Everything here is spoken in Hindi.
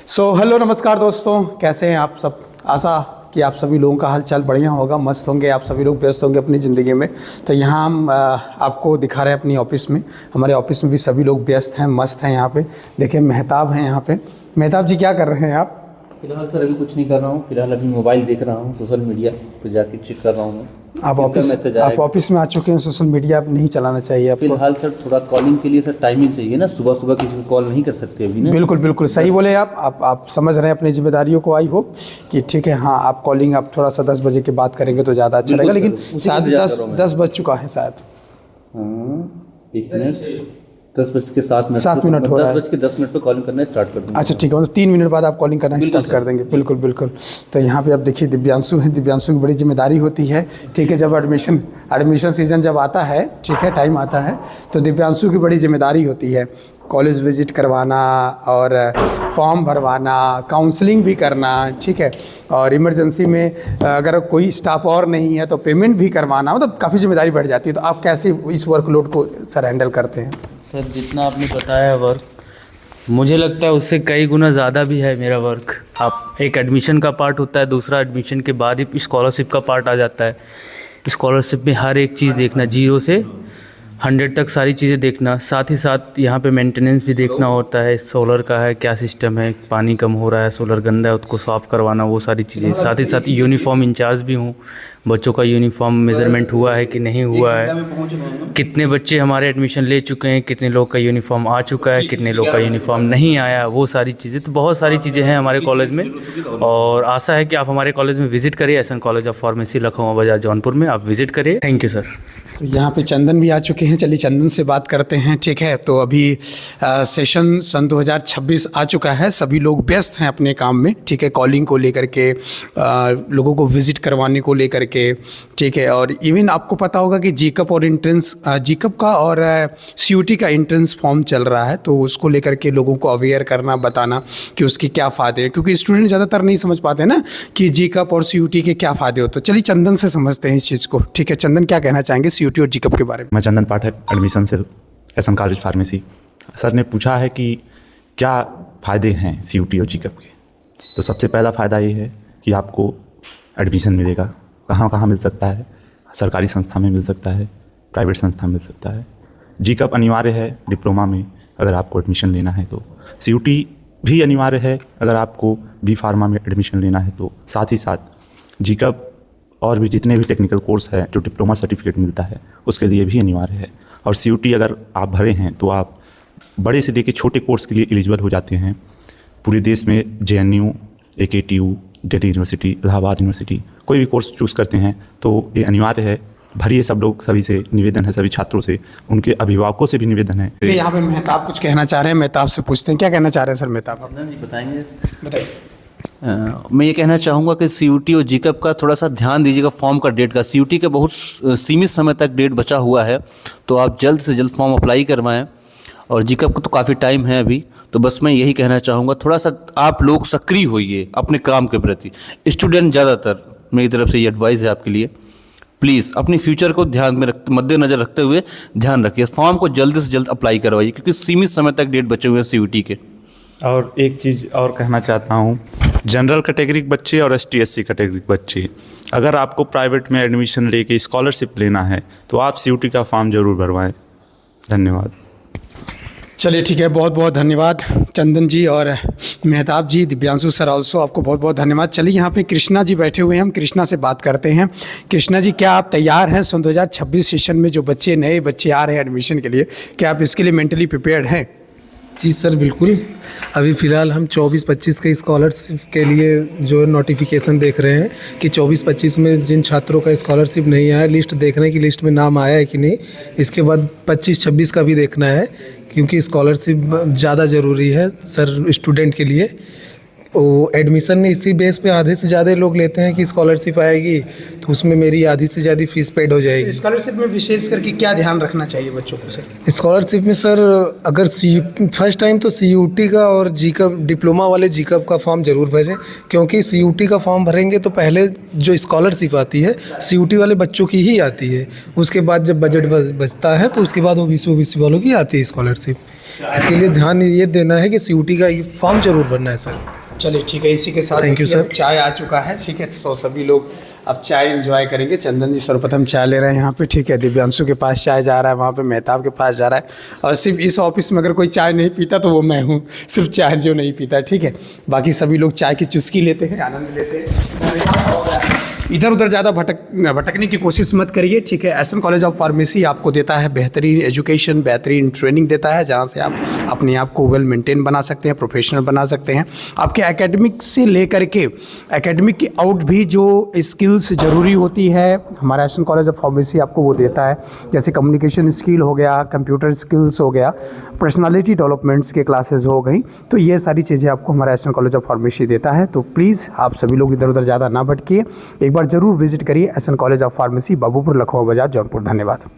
हेलो नमस्कार दोस्तों, कैसे हैं आप सब। आशा कि आप सभी लोगों का हाल चाल बढ़िया होगा, मस्त होंगे, आप सभी लोग व्यस्त होंगे अपनी ज़िंदगी में। तो यहाँ हम आपको दिखा रहे हैं अपनी ऑफिस में। हमारे ऑफिस में भी सभी लोग व्यस्त हैं, मस्त हैं। यहाँ पे देखिए मेहताब हैं यहाँ पे। मेहताब जी क्या कर रहे हैं आप? फिलहाल सर अभी कुछ नहीं कर रहा हूँ, फिलहाल अभी मोबाइल देख रहा हूँ, सोशल मीडिया पर जाके चेक कर रहा हूँ। आप ऑफिस में आ चुके हैं, सोशल मीडिया आप नहीं चलाना चाहिए आपको। फिलहाल सर थोड़ा कॉलिंग के लिए सर टाइमिंग चाहिए ना, सुबह सुबह किसी को कॉल नहीं कर सकते अभी ना। बिल्कुल बिल्कुल सही बोले आप समझ रहे हैं अपनी जिम्मेदारियों को। आई होप कि ठीक है। हाँ, आप कॉलिंग आप थोड़ा सा 10 बजे के बाद करेंगे तो ज़्यादा अच्छा रहेगा, लेकिन शायद 10 बज चुका है शायद। एक मिनट, 10:07 हो रहा है। 10:10 पे कॉलिंग करना स्टार्ट कर दूँगा। अच्छा ठीक है, मतलब 3 मिनट बाद आप कॉलिंग करना स्टार्ट कर देंगे। बिल्कुल बिल्कुल। तो यहाँ पे आप देखिए दिव्यांशु है, दिव्यांशु की बड़ी जिम्मेदारी होती है। ठीक है, जब एडमिशन सीजन जब आता है, ठीक है, टाइम आता है, तो दिव्यांशु की बड़ी जिम्मेदारी होती है कॉलेज विजिट करवाना और फॉर्म भरवाना, काउंसलिंग भी करना, ठीक है, और इमरजेंसी में अगर कोई स्टाफ और नहीं है तो पेमेंट भी करवाना, मतलब काफ़ी जिम्मेदारी बढ़ जाती है। तो आप कैसे इस वर्कलोड को सर हैंडल करते हैं? सर जितना आपने बताया वर्क, मुझे लगता है उससे कई गुना ज़्यादा भी है मेरा वर्क। आप एक एडमिशन का पार्ट होता है, दूसरा एडमिशन के बाद ही स्कॉलरशिप का पार्ट आ जाता है। स्कॉलरशिप में हर एक चीज़ देखना, 0 से 100 तक सारी चीज़ें देखना, साथ ही साथ यहाँ पे मेंटेनेंस भी देखना होता है। सोलर का है, क्या सिस्टम है, पानी कम हो रहा है, सोलर गंदा है, उसको साफ़ करवाना, वो सारी चीज़ें। साथ ही साथ यूनिफॉर्म इंचार्ज भी हूँ, बच्चों का यूनिफॉर्म मेज़रमेंट हुआ है कि नहीं हुआ है, कितने बच्चे हमारे एडमिशन ले चुके हैं, कितने लोग का यूनिफॉर्म आ चुका है, कितने लोग का यूनिफॉर्म नहीं आया, वो सारी चीज़ें। तो बहुत सारी चीज़ें हैं हमारे कॉलेज में, और आशा है कि आप हमारे कॉलेज में विज़िट करिए। SN college of pharmacy, Lucknow Bazar, Jaunpur में आप विज़िट करिए। Thank you sir. तो यहाँ पे चंदन भी आ चुके हैं, चलिए चंदन से बात करते हैं। ठीक है, तो अभी सेशन सन 2026 आ चुका है, सभी लोग व्यस्त हैं अपने काम में। ठीक है, कॉलिंग को लेकर के, लोगों को विजिट करवाने को लेकर के, ठीक है, और इवन आपको पता होगा कि जीकअप और एंट्रेंस, जीकअप का और सीयूटी का एंट्रेंस फॉर्म चल रहा है, तो उसको लेकर के लोगों को अवेयर करना, बताना कि उसके क्या फ़ायदे हैं, क्योंकि स्टूडेंट ज़्यादातर नहीं समझ पाते ना कि जीकअप और सीयूटी के क्या फ़ायदे होते हैं। चलिए चंदन से समझते हैं इस चीज़ को। ठीक है, चंदन क्या कहना चाहेंगे सीयूटी और जीकअप के बारे में? मैं चंदन पाठक, एडमिशन से एसएन कॉलेज फार्मेसी। सर ने पूछा है कि क्या फ़ायदे हैं सीयूटी और जीकअप के। तो सबसे पहला फ़ायदा ये है कि आपको एडमिशन मिलेगा। कहाँ कहाँ मिल सकता है? सरकारी संस्था में मिल सकता है, प्राइवेट संस्था में मिल सकता है। जीकअप अनिवार्य है डिप्लोमा में अगर आपको एडमिशन लेना है तो। सीयूटी भी अनिवार्य है अगर आपको बी फार्मा में एडमिशन लेना है तो। साथ ही साथ जीकअप और भी जितने भी टेक्निकल कोर्स है जो डिप्लोमा सर्टिफिकेट मिलता है उसके लिए भी अनिवार्य है। और सीयूटी अगर आप भरे हैं तो आप बड़े से लेकर छोटे कोर्स के लिए एलिजिबल हो जाते हैं। पूरे देश में JNU, AKTU, Delhi university, Allahabad university, कोई भी कोर्स चूज़ करते हैं तो ये अनिवार्य है। भरिए सब लोग, सभी से निवेदन है, सभी छात्रों से, उनके अभिभावकों से भी निवेदन है। यहाँ पे मेहताब कुछ कहना चाह रहे हैं, मेहताब से पूछते हैं क्या कहना चाह रहे हैं सर मेहताब? बताएंगे। बताइए। मैं ये कहना चाहूँगा कि सीयूटी और जीकअप का थोड़ा सा ध्यान दीजिएगा फॉर्म का डेट का। सीयूटी का बहुत सीमित समय तक डेट बचा हुआ है, तो आप जल्द से जल्द फॉर्म अप्लाई करवाएं। और जीकअप को तो काफ़ी टाइम है अभी, तो बस मैं यही कहना चाहूँगा थोड़ा सा आप लोग सक्रिय होइए अपने काम के प्रति। स्टूडेंट ज़्यादातर, मेरी तरफ से ये एडवाइस है आपके लिए, प्लीज़ अपने फ्यूचर को ध्यान में मद्देनज़र रखते हुए ध्यान रखिए, फॉर्म को जल्द से जल्द अप्लाई करवाइए, क्योंकि सीमित समय तक डेट बचे हुए हैं सीयूटी के। और एक चीज़ और कहना चाहता हूँ, जनरल कैटेगरी के बच्चे और ST/SC कैटेगरी के बच्चे, अगर आपको प्राइवेट में एडमिशन लेके स्कॉलरशिप लेना है तो आप सीयूटी का फॉर्म ज़रूर भरवाएं। धन्यवाद। चलिए ठीक है, बहुत बहुत धन्यवाद चंदन जी और मेहताब जी, दिव्यांशु सर ऑल्सो, आपको बहुत बहुत धन्यवाद। चलिए यहाँ पे कृष्णा जी बैठे हुए हैं, हम कृष्णा से बात करते हैं। कृष्णा जी, क्या आप तैयार हैं सन 2026 सेशन में जो नए बच्चे आ रहे हैं एडमिशन के लिए, क्या आप इसके लिए मेंटली प्रिपेयर्ड हैं? जी सर बिल्कुल। अभी फ़िलहाल हम 24-25 के स्कॉलरशिप के लिए जो नोटिफिकेशन देख रहे हैं कि 24-25 में जिन छात्रों का स्कॉलरशिप नहीं आया, लिस्ट देखने की, लिस्ट में नाम आया है कि नहीं। इसके बाद 25-26 का भी देखना है, क्योंकि स्कॉलरशिप ज़्यादा ज़रूरी है सर स्टूडेंट के लिए। वो एडमिशन इसी बेस पे आधे से ज़्यादा लोग लेते हैं कि स्कॉलरशिप आएगी तो उसमें मेरी आधी से ज़्यादा फीस पेड हो जाएगी। स्कॉलरशिप में विशेष करके क्या ध्यान रखना चाहिए बच्चों को सर? स्कॉलरशिप में सर अगर फर्स्ट टाइम तो सीयूटी का और जीकअप, डिप्लोमा वाले जीकअप का फॉर्म ज़रूर भरें, क्योंकि सीयूटी का फॉर्म भरेंगे तो पहले जो स्कॉलरशिप आती है सीयूटी वाले बच्चों की ही आती है। उसके बाद जब बजट बचता है तो उसके बाद ओबीसी वालों की आती है स्कॉलरशिप। इसके लिए ध्यान ये देना है कि सीयूटी का फॉर्म ज़रूर भरना है सर। चलिए ठीक है, इसी के साथ Thank you, देखिए, sir. अब चाय आ चुका है, ठीक है, तो सभी लोग अब चाय एंजॉय करेंगे। चंदन जी सर्वप्रथम चाय ले रहे हैं यहाँ पे, ठीक है, दिव्यांशु के पास चाय जा रहा है, वहाँ पे मेहताब के पास जा रहा है, और सिर्फ इस ऑफिस में अगर कोई चाय नहीं पीता तो वो मैं हूँ, सिर्फ चाय जो नहीं पीता, ठीक है। बाकी सभी लोग चाय की चुस्की लेते हैं, आनंद लेते हैं। इधर उधर ज़्यादा भटकने की कोशिश मत करिए, ठीक है। एसएन कॉलेज ऑफ फार्मेसी आपको देता है बेहतरीन एजुकेशन, बेहतरीन ट्रेनिंग देता है, जहाँ से आप अपने आप को वेल मेंटेन बना सकते हैं, प्रोफेशनल बना सकते हैं। आपके एकेडमिक से लेकर के एकेडमिक के आउट भी जो स्किल्स ज़रूरी होती है, हमारा एसएन कॉलेज ऑफ फार्मेसी आपको वो देता है। जैसे कम्युनिकेशन स्किल हो गया, कंप्यूटर स्किल्स हो गया, पर्सनालिटी डेवलपमेंट्स के क्लासेस हो गई, तो ये सारी चीज़ें आपको हमारा एसएन कॉलेज ऑफ फार्मेसी देता है। तो प्लीज़ आप सभी लोग इधर उधर ज़्यादा ना भटकिए, एक बार जरूर विजिट करिए SN college of pharmacy, Babupur, Lucknow Bazar, Jaunpur. धन्यवाद।